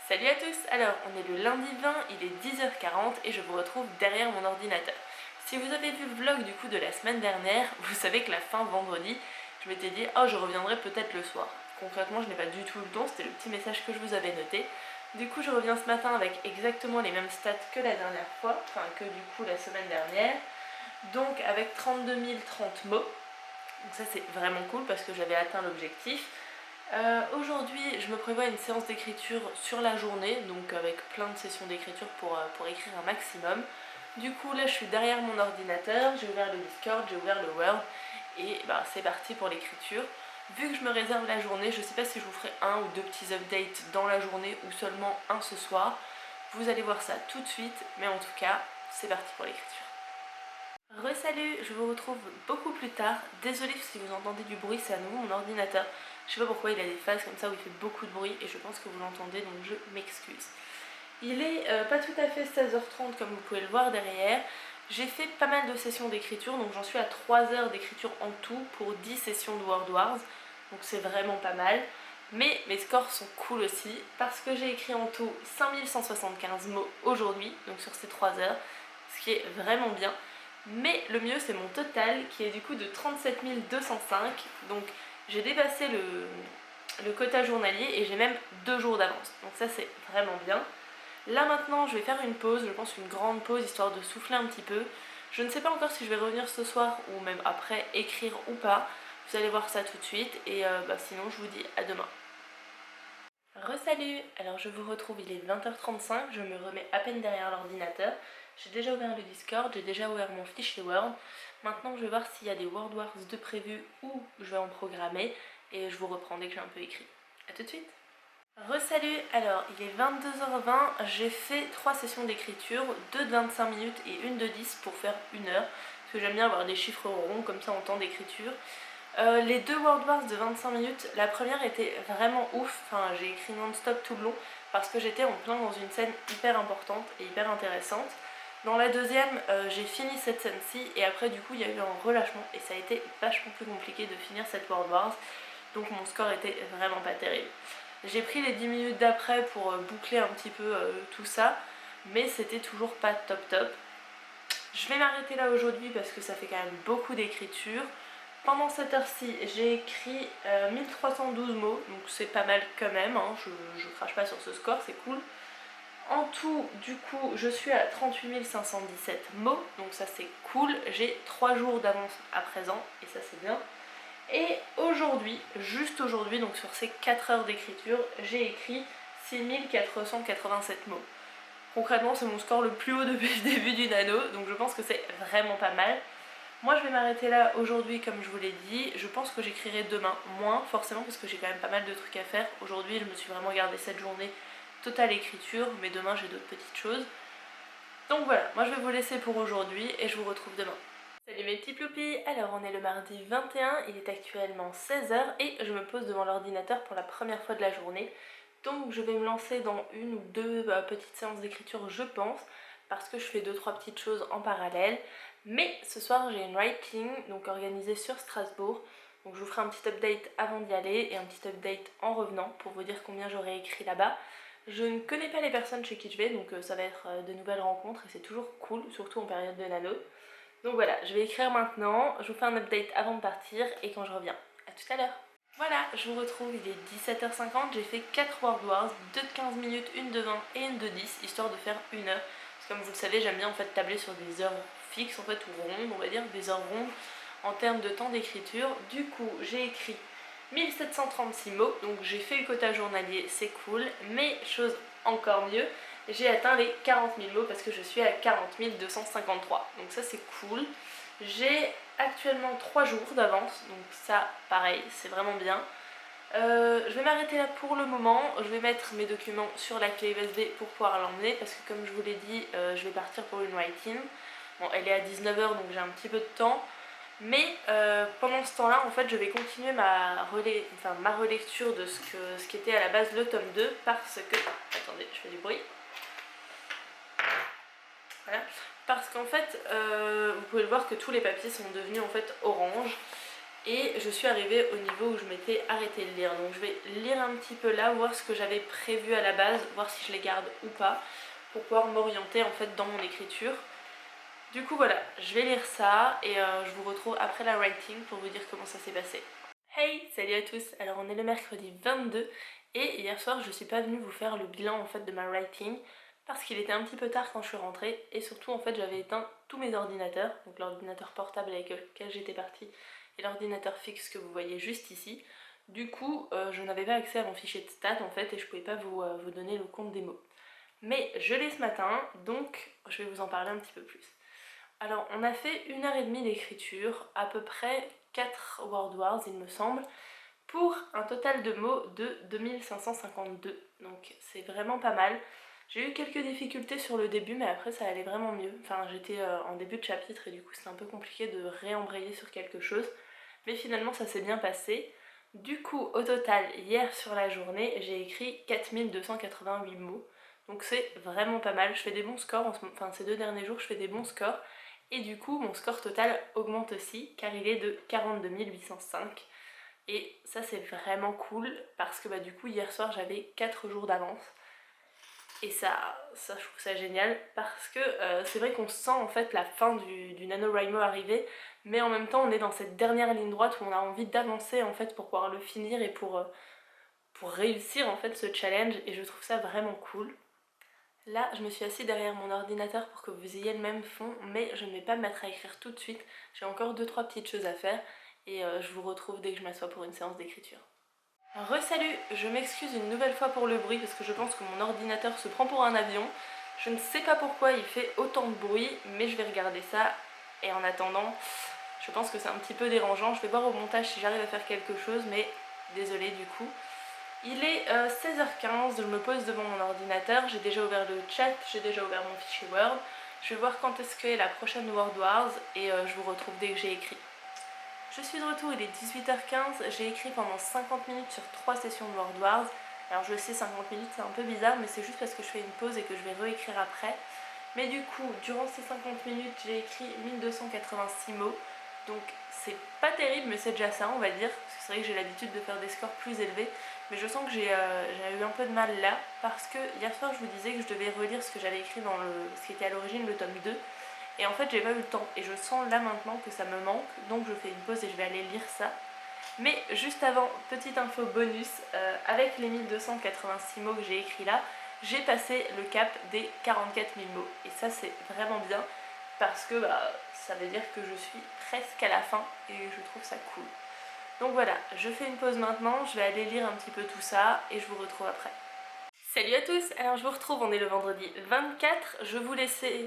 Salut à tous. Alors on est le lundi 20, il est 10h40 et je vous retrouve derrière mon ordinateur. Si vous avez vu le vlog du coup de la semaine dernière, vous savez que la fin vendredi, je m'étais dit oh je reviendrai peut-être le soir. Concrètement je n'ai pas du tout le temps, c'était le petit message que je vous avais noté. Du coup je reviens ce matin avec exactement les mêmes stats que la dernière fois, enfin que du coup la semaine dernière. Donc avec 32 030 mots. Donc ça c'est vraiment cool parce que j'avais atteint l'objectif. Aujourd'hui je me prévois une séance d'écriture sur la journée, donc avec plein de sessions d'écriture pour écrire un maximum. Du coup là je suis derrière mon ordinateur, j'ai ouvert le Discord, j'ai ouvert le Word et bah, c'est parti pour l'écriture. Vu que je me réserve la journée, je sais pas si je vous ferai un ou deux petits updates dans la journée ou seulement un ce soir. Vous allez voir ça tout de suite, mais en tout cas c'est parti pour l'écriture. Re-salut, je vous retrouve beaucoup plus tard. Désolée si vous entendez du bruit, c'est à nouveau mon ordinateur. Je sais pas pourquoi il a des phases comme ça où il fait beaucoup de bruit et je pense que vous l'entendez donc je m'excuse. Il est pas tout à fait 16h30 comme vous pouvez le voir derrière. J'ai fait pas mal de sessions d'écriture, donc j'en suis à 3 heures d'écriture en tout pour 10 sessions de World Wars. Donc c'est vraiment pas mal. Mais mes scores sont cool aussi parce que j'ai écrit en tout 5175 mots aujourd'hui, donc sur ces 3 heures, ce qui est vraiment bien. Mais le mieux c'est mon total qui est du coup de 37 205, donc j'ai dépassé le quota journalier et j'ai même 2 jours d'avance, donc ça c'est vraiment bien. Là maintenant je vais faire une pause, je pense une grande pause histoire de souffler un petit peu. Je ne sais pas encore si je vais revenir ce soir ou même après écrire ou pas, vous allez voir ça tout de suite et sinon je vous dis à demain. Re-salut. Alors je vous retrouve, il est 20h35, je me remets à peine derrière l'ordinateur. J'ai déjà ouvert le Discord, j'ai déjà ouvert mon fichier Word. Maintenant je vais voir s'il y a des World Wars de prévus ou je vais en programmer et je vous reprends dès que j'ai un peu écrit. A tout de suite. Re-salut. Alors il est 22h20, j'ai fait 3 sessions d'écriture, 2 de 25 minutes et une de 10 pour faire 1 heure. Parce que j'aime bien avoir des chiffres ronds comme ça en temps d'écriture. Les 2 World Wars de 25 minutes, la première était vraiment ouf, enfin j'ai écrit non-stop tout le long parce que j'étais en plein dans une scène hyper importante et hyper intéressante. Dans la deuxième, j'ai fini cette scène-ci et après du coup il y a eu un relâchement et ça a été vachement plus compliqué de finir cette World Wars, donc mon score était vraiment pas terrible. J'ai pris les 10 minutes d'après pour boucler un petit peu tout ça, mais c'était toujours pas top top. Je vais m'arrêter là aujourd'hui parce que ça fait quand même beaucoup d'écriture. Pendant cette heure-ci, j'ai écrit 1312 mots, donc c'est pas mal quand même, hein. Je crache pas sur ce score, c'est cool. En tout, du coup, je suis à 38 517 mots, donc ça c'est cool. J'ai 3 jours d'avance à présent, et ça c'est bien. Et aujourd'hui, juste aujourd'hui, donc sur ces 4 heures d'écriture, j'ai écrit 6487 mots. Concrètement, c'est mon score le plus haut depuis le début du nano, donc je pense que c'est vraiment pas mal. Moi je vais m'arrêter là aujourd'hui comme je vous l'ai dit, je pense que j'écrirai demain moins forcément parce que j'ai quand même pas mal de trucs à faire. Aujourd'hui je me suis vraiment gardé cette journée totale écriture, mais demain j'ai d'autres petites choses. Donc voilà, moi je vais vous laisser pour aujourd'hui et je vous retrouve demain. Salut mes petits ploupis. Alors on est le mardi 21, il est actuellement 16h et je me pose devant l'ordinateur pour la première fois de la journée. Donc je vais me lancer dans une ou deux petites séances d'écriture je pense, parce que je fais 2-3 petites choses en parallèle. Mais ce soir j'ai une writing donc organisée sur Strasbourg, donc je vous ferai un petit update avant d'y aller et un petit update en revenant pour vous dire combien j'aurai écrit là-bas. Je ne connais pas les personnes chez qui je vais, donc ça va être de nouvelles rencontres et c'est toujours cool, surtout en période de nano. Donc voilà, je vais écrire maintenant, je vous fais un update avant de partir et quand je reviens. A tout à l'heure. Voilà, je vous retrouve, il est 17h50, j'ai fait 4 World Wars, 2 de 15 minutes, une de 20 et une de 10, histoire de faire 1 heure. Parce que comme vous le savez, j'aime bien en fait tabler sur des heures fixes en fait, ou rondes, on va dire, des heures rondes en termes de temps d'écriture. Du coup, j'ai écrit 1736 mots, donc j'ai fait le quota journalier, c'est cool, mais chose encore mieux, j'ai atteint les 40 000 mots parce que je suis à 40 253, donc ça c'est cool. J'ai actuellement 3 jours d'avance, donc ça pareil, c'est vraiment bien. Je vais m'arrêter là pour le moment, je vais mettre mes documents sur la clé USB pour pouvoir l'emmener parce que comme je vous l'ai dit, je vais partir pour une write-in. Bon, elle est à 19h donc j'ai un petit peu de temps, mais pendant ce temps-là, en fait, je vais continuer ma relecture de ce qu'était à la base le tome 2 parce que... Attendez, je fais du bruit. Voilà. Parce qu'en fait, vous pouvez le voir que tous les papiers sont devenus en fait orange. Et je suis arrivée au niveau où je m'étais arrêtée de lire. Donc je vais lire un petit peu là, voir ce que j'avais prévu à la base, voir si je les garde ou pas, pour pouvoir m'orienter en fait dans mon écriture. Du coup voilà, je vais lire ça et je vous retrouve après la writing pour vous dire comment ça s'est passé. Hey, salut à tous. Alors on est le mercredi 22 et hier soir je suis pas venue vous faire le bilan en fait de ma writing parce qu'il était un petit peu tard quand je suis rentrée et surtout en fait j'avais éteint tous mes ordinateurs, donc l'ordinateur portable avec lequel j'étais partie et l'ordinateur fixe que vous voyez juste ici. Du coup je n'avais pas accès à mon fichier de stats en fait et je pouvais pas vous donner le compte des mots. Mais je l'ai ce matin, donc je vais vous en parler un petit peu plus. Alors on a fait 1h30 d'écriture, à peu près 4 word words il me semble, pour un total de mots de 2552, donc c'est vraiment pas mal. J'ai eu quelques difficultés sur le début mais après ça allait vraiment mieux, enfin j'étais en début de chapitre et du coup c'était un peu compliqué de réembrayer sur quelque chose, mais finalement ça s'est bien passé. Du coup au total hier sur la journée j'ai écrit 4288 mots, donc c'est vraiment pas mal, je fais des bons scores, enfin ces 2 derniers jours je fais des bons scores. Et du coup mon score total augmente aussi car il est de 42 805 et ça c'est vraiment cool parce que du coup hier soir j'avais 4 jours d'avance et ça je trouve ça génial parce que c'est vrai qu'on sent en fait la fin du NaNoWriMo arriver, mais en même temps on est dans cette dernière ligne droite où on a envie d'avancer en fait pour pouvoir le finir et pour réussir en fait ce challenge et je trouve ça vraiment cool. Là, je me suis assise derrière mon ordinateur pour que vous ayez le même fond, mais je ne vais pas me mettre à écrire tout de suite. J'ai encore 2-3 petites choses à faire et je vous retrouve dès que je m'assois pour une séance d'écriture. Re-salut, je m'excuse une nouvelle fois pour le bruit parce que je pense que mon ordinateur se prend pour un avion. Je ne sais pas pourquoi il fait autant de bruit, mais je vais regarder ça. Et en attendant, je pense que c'est un petit peu dérangeant. Je vais voir au montage si j'arrive à faire quelque chose, mais désolée du coup. Il est 16h15, je me pose devant mon ordinateur, j'ai déjà ouvert le chat, j'ai déjà ouvert mon fichier Word. Je vais voir quand est-ce qu'est la prochaine Word Wars et je vous retrouve dès que j'ai écrit. Je suis de retour, il est 18h15, j'ai écrit pendant 50 minutes sur 3 sessions de Word Wars. Alors je sais 50 minutes c'est un peu bizarre mais c'est juste parce que je fais une pause et que je vais réécrire après. Mais du coup, durant ces 50 minutes, j'ai écrit 1286 mots. Donc c'est pas terrible mais c'est déjà ça on va dire, parce que c'est vrai que j'ai l'habitude de faire des scores plus élevés, mais je sens que j'ai eu un peu de mal là, parce que hier soir je vous disais que je devais relire ce que j'avais écrit dans ce qui était à l'origine le tome 2, et en fait j'ai pas eu le temps, et je sens là maintenant que ça me manque, donc je fais une pause et je vais aller lire ça. Mais juste avant, petite info bonus, avec les 1286 mots que j'ai écrits là, j'ai passé le cap des 44 000 mots, et ça c'est vraiment bien, parce que ça veut dire que je suis presque à la fin et je trouve ça cool. Donc voilà, je fais une pause maintenant, je vais aller lire un petit peu tout ça et je vous retrouve après. Salut à tous, alors je vous retrouve, on est le vendredi 24, je vous laissais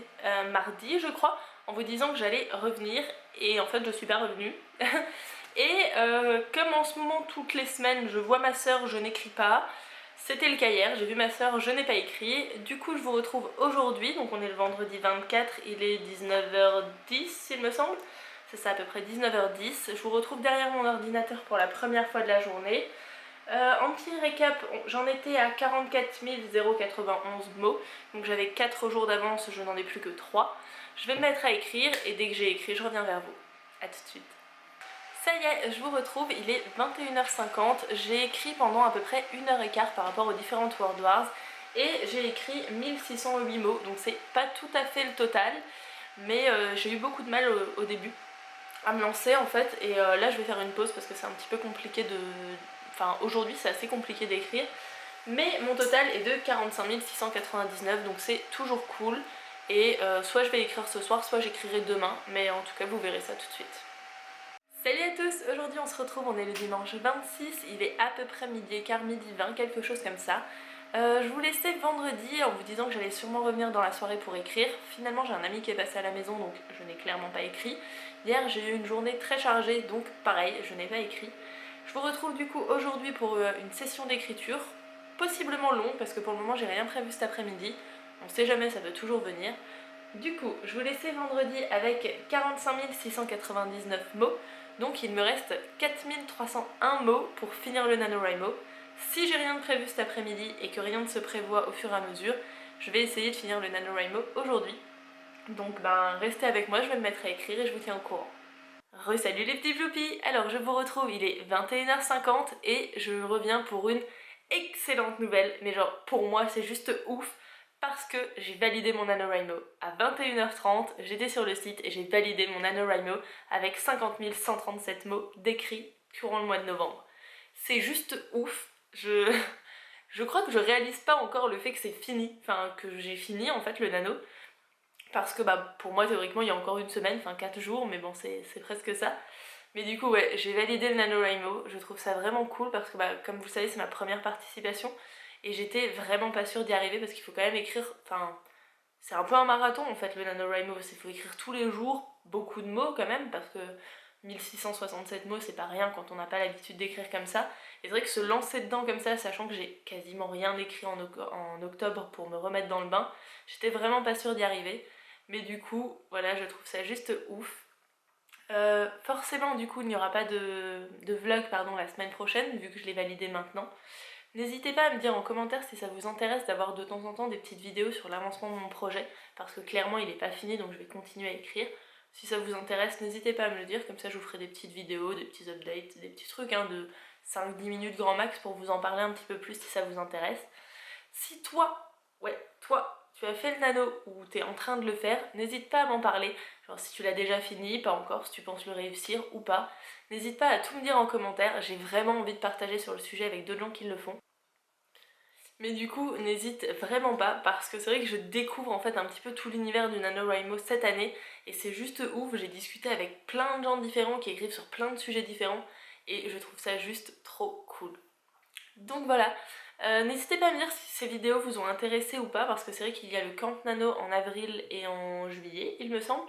mardi je crois, en vous disant que j'allais revenir et en fait je suis pas revenue. Et comme en ce moment toutes les semaines je vois ma soeur, je n'écris pas, c'était le cas hier, j'ai vu ma soeur, je n'ai pas écrit, du coup je vous retrouve aujourd'hui, donc on est le vendredi 24, il est 19h10 il me semble, c'est ça à peu près 19h10, je vous retrouve derrière mon ordinateur pour la première fois de la journée. En petit récap, j'en étais à 44 091 mots, donc j'avais 4 jours d'avance, je n'en ai plus que 3. Je vais me mettre à écrire et dès que j'ai écrit, je reviens vers vous. A tout de suite. Ça y est, je vous retrouve, il est 21h50, j'ai écrit pendant à peu près 1h15 par rapport aux différentes Word Wars et j'ai écrit 1608 mots, donc c'est pas tout à fait le total, mais j'ai eu beaucoup de mal au début à me lancer en fait, et là je vais faire une pause parce que c'est un petit peu compliqué de... Enfin aujourd'hui c'est assez compliqué d'écrire, mais mon total est de 45 699, donc c'est toujours cool, et soit je vais écrire ce soir, soit j'écrirai demain, mais en tout cas vous verrez ça tout de suite. Salut à tous, aujourd'hui on se retrouve, on est le dimanche 26, il est à peu près midi et quart, midi 20, quelque chose comme ça. Je vous laissais vendredi en vous disant que j'allais sûrement revenir dans la soirée pour écrire. Finalement j'ai un ami qui est passé à la maison donc je n'ai clairement pas écrit. Hier j'ai eu une journée très chargée donc pareil, je n'ai pas écrit. Je vous retrouve du coup aujourd'hui pour une session d'écriture, possiblement longue parce que pour le moment j'ai rien prévu cet après-midi. On sait jamais, ça peut toujours venir. Du coup, je vous laissais vendredi avec 45 699 mots, donc il me reste 4301 mots pour finir le NaNoWriMo. Si j'ai rien de prévu cet après-midi et que rien ne se prévoit au fur et à mesure, je vais essayer de finir le NaNoWriMo aujourd'hui. Donc restez avec moi, je vais me mettre à écrire et je vous tiens au courant. Re-salut les petits floupis. Alors je vous retrouve, il est 21h50 et je reviens pour une excellente nouvelle. Mais genre pour moi c'est juste ouf parce que j'ai validé mon NaNoWriMo. À 21h30, j'étais sur le site et j'ai validé mon NaNoWriMo avec 50 137 mots décrits durant le mois de novembre. C'est juste ouf. Je crois que je réalise pas encore le fait que c'est fini, enfin que j'ai fini en fait le nano. Parce que bah pour moi théoriquement il y a encore une semaine, enfin 4 jours, mais bon c'est presque ça. Mais du coup ouais, j'ai validé le NaNoWriMo, je trouve ça vraiment cool parce que bah comme vous le savez c'est ma première participation et j'étais vraiment pas sûre d'y arriver parce qu'il faut quand même écrire, enfin c'est un peu un marathon en fait le NaNoWriMo, il faut écrire tous les jours, beaucoup de mots quand même parce que 1667 mots c'est pas rien quand on n'a pas l'habitude d'écrire comme ça. Et c'est vrai que se lancer dedans comme ça, sachant que j'ai quasiment rien écrit en octobre pour me remettre dans le bain, j'étais vraiment pas sûre d'y arriver. Mais du coup, voilà, je trouve ça juste ouf. Forcément, du coup, il n'y aura pas de vlog la semaine prochaine, vu que je l'ai validé maintenant. N'hésitez pas à me dire en commentaire si ça vous intéresse d'avoir de temps en temps des petites vidéos sur l'avancement de mon projet, parce que clairement il n'est pas fini, donc je vais continuer à écrire. Si ça vous intéresse, n'hésitez pas à me le dire, comme ça je vous ferai des petites vidéos, des petits updates, des petits trucs de 5-10 minutes grand max pour vous en parler un petit peu plus si ça vous intéresse. Si toi, tu as fait le nano ou tu es en train de le faire, n'hésite pas à m'en parler. Genre si tu l'as déjà fini, pas encore, si tu penses le réussir ou pas. N'hésite pas à tout me dire en commentaire, j'ai vraiment envie de partager sur le sujet avec d'autres gens qui le font. Mais du coup, n'hésite vraiment pas parce que c'est vrai que je découvre en fait un petit peu tout l'univers du NaNoWriMo cette année et c'est juste ouf, j'ai discuté avec plein de gens différents qui écrivent sur plein de sujets différents et je trouve ça juste trop cool. Donc voilà, n'hésitez pas à me dire si ces vidéos vous ont intéressé ou pas parce que c'est vrai qu'il y a le Camp Nano en avril et en juillet, il me semble,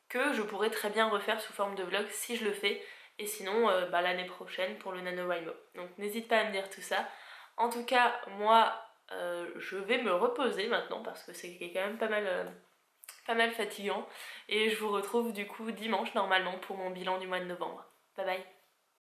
que je pourrais très bien refaire sous forme de vlog si je le fais et sinon l'année prochaine pour le NaNoWriMo. Donc n'hésite pas à me dire tout ça. En tout cas, moi, je vais me reposer maintenant parce que c'est quand même pas mal fatigant. Et je vous retrouve du coup dimanche normalement pour mon bilan du mois de novembre. Bye bye.